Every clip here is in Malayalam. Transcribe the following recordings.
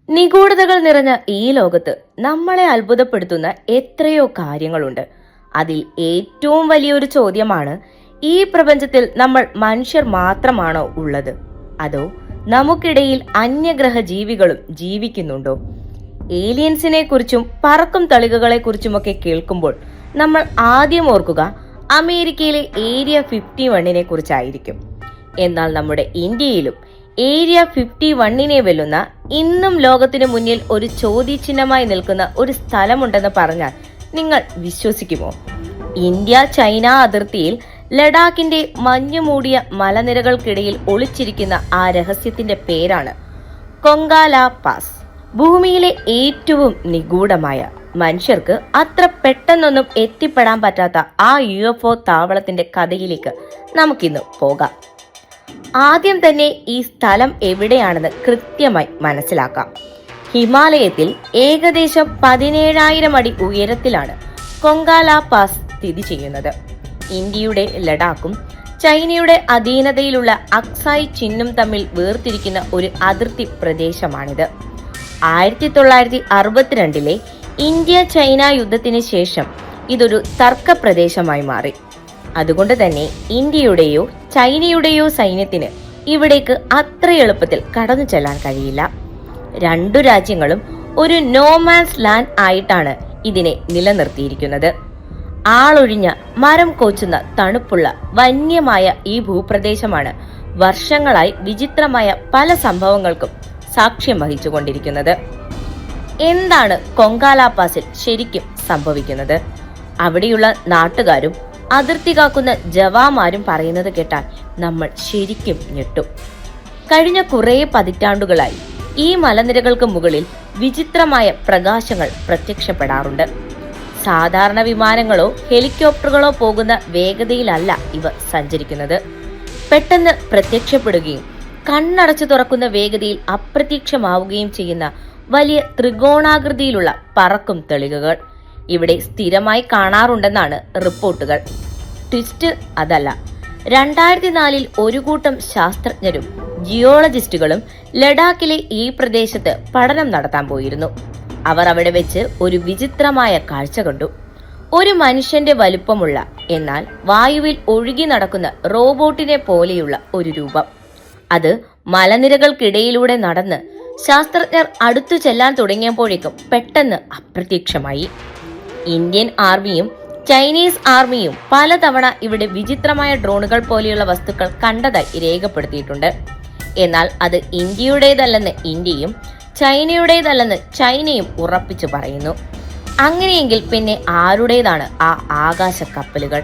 നിഗൂഢതകൾ നിറഞ്ഞ ഈ ലോകത്ത് നമ്മളെ അത്ഭുതപ്പെടുത്തുന്ന എത്രയോ കാര്യങ്ങളുണ്ട്. അതിൽ ഏറ്റവും വലിയൊരു ചോദ്യമാണ്, ഈ പ്രപഞ്ചത്തിൽ നമ്മൾ മനുഷ്യർ മാത്രമാണോ ഉള്ളത്, അതോ നമുക്കിടയിൽ അന്യഗ്രഹ ജീവികളും ജീവിക്കുന്നുണ്ടോ? ഏലിയൻസിനെ കുറിച്ചും പറക്കും തളികകളെ കുറിച്ചുമൊക്കെ കേൾക്കുമ്പോൾ നമ്മൾ ആദ്യം ഓർക്കുക അമേരിക്കയിലെ ഏരിയ 51നെ കുറിച്ചായിരിക്കും. എന്നാൽ നമ്മുടെ ഇന്ത്യയിലും ഏരിയ 51നെ വെല്ലുന്ന, ഇന്നും ലോകത്തിനു മുന്നിൽ ഒരു ചോദ്യചിഹ്നമായി നിൽക്കുന്ന ഒരു സ്ഥലമുണ്ടെന്ന് പറഞ്ഞാൽ നിങ്ങൾ വിശ്വസിക്കുമോ? ഇന്ത്യ ചൈന അതിർത്തിയിൽ ലഡാക്കിന്റെ മഞ്ഞുമൂടിയ മലനിരകൾക്കിടയിൽ ഒളിച്ചിരിക്കുന്ന ആ രഹസ്യത്തിന്റെ പേരാണ് കൊങ്കാല പാസ്. ഭൂമിയിലെ ഏറ്റവും നിഗൂഢമായ, മനുഷ്യർക്ക് അത്ര പെട്ടെന്നൊന്നും എത്തിപ്പെടാൻ പറ്റാത്ത ആ UFO താവളത്തിന്റെ കഥയിലേക്ക് നമുക്കിന്ന് പോകാം. ആദ്യം തന്നെ ഈ സ്ഥലം എവിടെയാണെന്ന് കൃത്യമായി മനസ്സിലാക്കാം. ഹിമാലയത്തിൽ ഏകദേശം 17,000 അടി ഉയരത്തിലാണ് കൊങ്കാല പാസ് സ്ഥിതി ചെയ്യുന്നത്. ഇന്ത്യയുടെ ലഡാക്കും ചൈനയുടെ അധീനതയിലുള്ള അക്സായ് ചിന്നും തമ്മിൽ വേർതിരിക്കുന്ന ഒരു അതിർത്തി പ്രദേശമാണിത്. 1962 ഇന്ത്യ ചൈന യുദ്ധത്തിന് ശേഷം ഇതൊരു തർക്ക പ്രദേശമായി മാറി. അതുകൊണ്ട് തന്നെ ഇന്ത്യയുടെയോ ചൈനയുടെയോ സൈന്യത്തിന് ഇവിടേക്ക് അത്ര എളുപ്പത്തിൽ കടന്നു ചെല്ലാൻ കഴിയില്ല. രണ്ടു രാജ്യങ്ങളും ഒരു നോമാൻസ് ലാൻഡ് ആയിട്ടാണ് ഇതിനെ നിലനിർത്തിയിരിക്കുന്നത്. ആളൊഴിഞ്ഞ, മരം കോച്ചുന്ന, തണുപ്പുള്ള, വന്യമായ ഈ ഭൂപ്രദേശമാണ് വർഷങ്ങളായി വിചിത്രമായ പല സംഭവങ്ങൾക്കും സാക്ഷ്യം വഹിച്ചുകൊണ്ടിരിക്കുന്നത്. എന്താണ് കൊങ്കാല പാസിൽ ശരിക്കും സംഭവിക്കുന്നത്? അവിടെയുള്ള നാട്ടുകാരും അതിർത്തി കാക്കുന്ന ജവാന്മാരും പറയുന്നത് കേട്ടാൽ നമ്മൾ ശരിക്കും ഞെട്ടും. കഴിഞ്ഞ കുറേ പതിറ്റാണ്ടുകളായി ഈ മലനിരകൾക്ക് മുകളിൽ വിചിത്രമായ പ്രകാശങ്ങൾ പ്രത്യക്ഷപ്പെടാറുണ്ട്. സാധാരണ വിമാനങ്ങളോ ഹെലികോപ്റ്ററുകളോ പോകുന്ന വേഗതയിലല്ല ഇവ സഞ്ചരിക്കുന്നത്. പെട്ടെന്ന് പ്രത്യക്ഷപ്പെടുകയും കണ്ണടച്ചു തുറക്കുന്ന വേഗതയിൽ അപ്രത്യക്ഷമാവുകയും ചെയ്യുന്ന വലിയ ത്രികോണാകൃതിയിലുള്ള പറക്കും തെളികകൾ ഇവിടെ സ്ഥിരമായി കാണാറുണ്ടെന്നാണ് റിപ്പോർട്ടുകൾ. ട്വിസ്റ്റ് അതല്ല, 2004 ഒരു കൂട്ടം ശാസ്ത്രജ്ഞരും ജിയോളജിസ്റ്റുകളും ലഡാക്കിലെ ഈ പ്രദേശത്ത് പഠനം നടത്താൻ പോയിരുന്നു. അവർ അവിടെ വെച്ച് ഒരു വിചിത്രമായ കാഴ്ച കണ്ടു. ഒരു മനുഷ്യന്റെ വലുപ്പമുള്ള, എന്നാൽ വായുവിൽ ഒഴുകി നടക്കുന്ന റോബോട്ടിനെ പോലെയുള്ള ഒരു രൂപം. അത് മലനിരകൾക്കിടയിലൂടെ നടന്ന് ശാസ്ത്രജ്ഞർ അടുത്തു ചെല്ലാൻ തുടങ്ങിയപ്പോഴേക്കും പെട്ടെന്ന് അപ്രത്യക്ഷമായി. ഇന്ത്യൻ ആർമിയും ചൈനീസ് ആർമിയും പലതവണ ഇവിടെ വിചിത്രമായ ഡ്രോണുകൾ പോലെയുള്ള വസ്തുക്കൾ കണ്ടതായി രേഖപ്പെടുത്തിയിട്ടുണ്ട്. എന്നാൽ അത് ഇന്ത്യയുടേതല്ലെന്ന് ഇന്ത്യയും ചൈനയുടേതല്ലെന്ന് ചൈനയും ഉറപ്പിച്ചു പറയുന്നു. അങ്ങനെയെങ്കിൽ പിന്നെ ആരുടേതാണ് ആ ആകാശ കപ്പലുകൾ?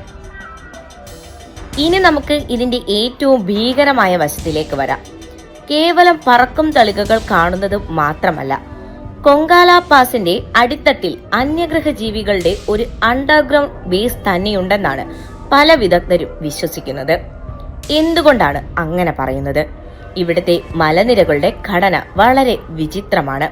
ഇനി നമുക്ക് ഇതിന്റെ ഏറ്റവും ഭീകരമായ വശത്തിലേക്ക് വരാം. കേവലം പറക്കും തളികകൾ കാണുന്നത് മാത്രമല്ല, കൊങ്കാല പാസിന്റെ അടിത്തട്ടിൽ അന്യഗ്രഹ ജീവികളുടെ ഒരു അണ്ടർഗ്രൗണ്ട് ബേസ് തന്നെയുണ്ടെന്നാണ് പല വിദഗ്ധരും വിശ്വസിക്കുന്നത്. എന്തുകൊണ്ടാണ് അങ്ങനെ പറയുന്നത്? ഇവിടുത്തെ മലനിരകളുടെ ഘടന വളരെ വിചിത്രമാണ്.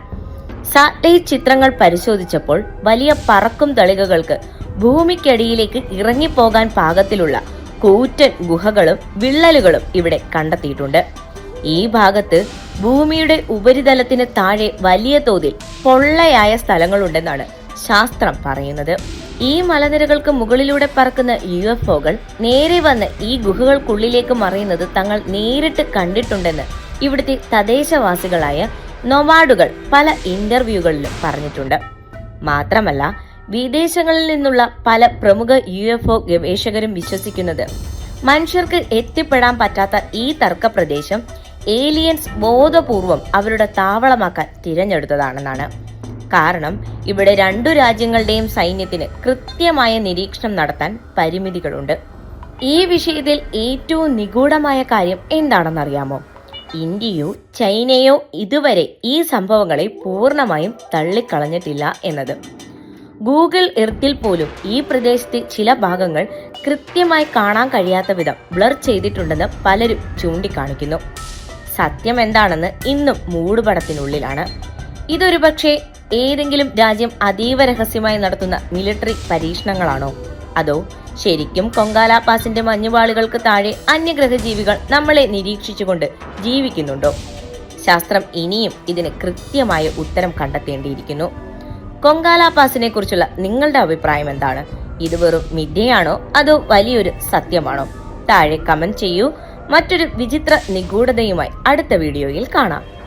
സാറ്റലൈറ്റ് ചിത്രങ്ങൾ പരിശോധിച്ചപ്പോൾ വലിയ പറക്കും തളികകൾക്ക് ഭൂമിക്കടിയിലേക്ക് ഇറങ്ങിപ്പോകാൻ പാകത്തിലുള്ള കൂറ്റൻ ഗുഹകളും വിള്ളലുകളും ഇവിടെ കണ്ടെത്തിയിട്ടുണ്ട്. ഈ ഭാഗത്ത് ഭൂമിയുടെ ഉപരിതലത്തിന് താഴെ വലിയ തോതിൽ പൊള്ളയായ സ്ഥലങ്ങളുണ്ടെന്നാണ് ശാസ്ത്രം പറയുന്നത്. ഈ മലനിരകൾക്ക് മുകളിലൂടെ പറക്കുന്ന UFOകൾ നേരെ വന്ന് ഈ ഗുഹകൾക്കുള്ളിലേക്ക് മറയുന്നത് തങ്ങൾ നേരിട്ട് കണ്ടിട്ടുണ്ടെന്ന് ഇവിടുത്തെ തദ്ദേശവാസികളായ നൊമാഡുകൾ പല ഇന്റർവ്യൂകളിലും പറഞ്ഞിട്ടുണ്ട്. മാത്രമല്ല, വിദേശങ്ങളിൽ നിന്നുള്ള പല പ്രമുഖ UFO ഗവേഷകരും വിശ്വസിക്കുന്നത് മനുഷ്യർക്ക് എത്തിപ്പെടാൻ പറ്റാത്ത ഈ തർക്ക പ്രദേശം ഏലിയൻസ് ബോധപൂർവം അവരുടെ താവളമാക്കാൻ തിരഞ്ഞെടുത്തതാണെന്നാണ്. കാരണം ഇവിടെ രണ്ടു രാജ്യങ്ങളുടെയും സൈന്യത്തിന് കൃത്യമായ നിരീക്ഷണം നടത്താൻ പരിമിതികളുണ്ട്. ഈ വിഷയത്തിൽ ഏറ്റവും നിഗൂഢമായ കാര്യം എന്താണെന്നറിയാമോ? ഇന്ത്യയോ ചൈനയോ ഇതുവരെ ഈ സംഭവങ്ങളെ പൂർണ്ണമായും തള്ളിക്കളഞ്ഞിട്ടില്ല എന്നത്. ഗൂഗിൾ എർത്തിൽ പോലും ഈ പ്രദേശത്തെ ചില ഭാഗങ്ങൾ കൃത്യമായി കാണാൻ കഴിയാത്ത വിധം ബ്ലർ ചെയ്തിട്ടുണ്ടെന്ന് പലരും ചൂണ്ടിക്കാണിക്കുന്നു. സത്യം എന്താണെന്ന് ഇന്നും മൂടുപടത്തിനുള്ളിലാണ്. ഇതൊരു പക്ഷേ ഏതെങ്കിലും രാജ്യം അതീവ രഹസ്യമായി നടത്തുന്ന മിലിറ്ററി പരീക്ഷണങ്ങളാണോ? അതോ ശരിക്കും കൊങ്കാല പാസിന്റെ മഞ്ഞുപാളികൾക്ക് താഴെ അന്യഗ്രഹ ജീവികൾ നമ്മളെ നിരീക്ഷിച്ചുകൊണ്ട് ജീവിക്കുന്നുണ്ടോ? ശാസ്ത്രം ഇനിയും ഇതിന് കൃത്യമായ ഉത്തരം കണ്ടെത്തേണ്ടിയിരിക്കുന്നു. കൊങ്കാല പാസിനെ കുറിച്ചുള്ള നിങ്ങളുടെ അഭിപ്രായം എന്താണ്? ഇത് വെറും മിഥ്യയാണോ അതോ വലിയൊരു സത്യമാണോ? താഴെ കമന്റ് ചെയ്യൂ. മറ്റൊരു വിചിത്ര നിഗൂഢതയുമായി അടുത്ത വീഡിയോയിൽ കാണാം.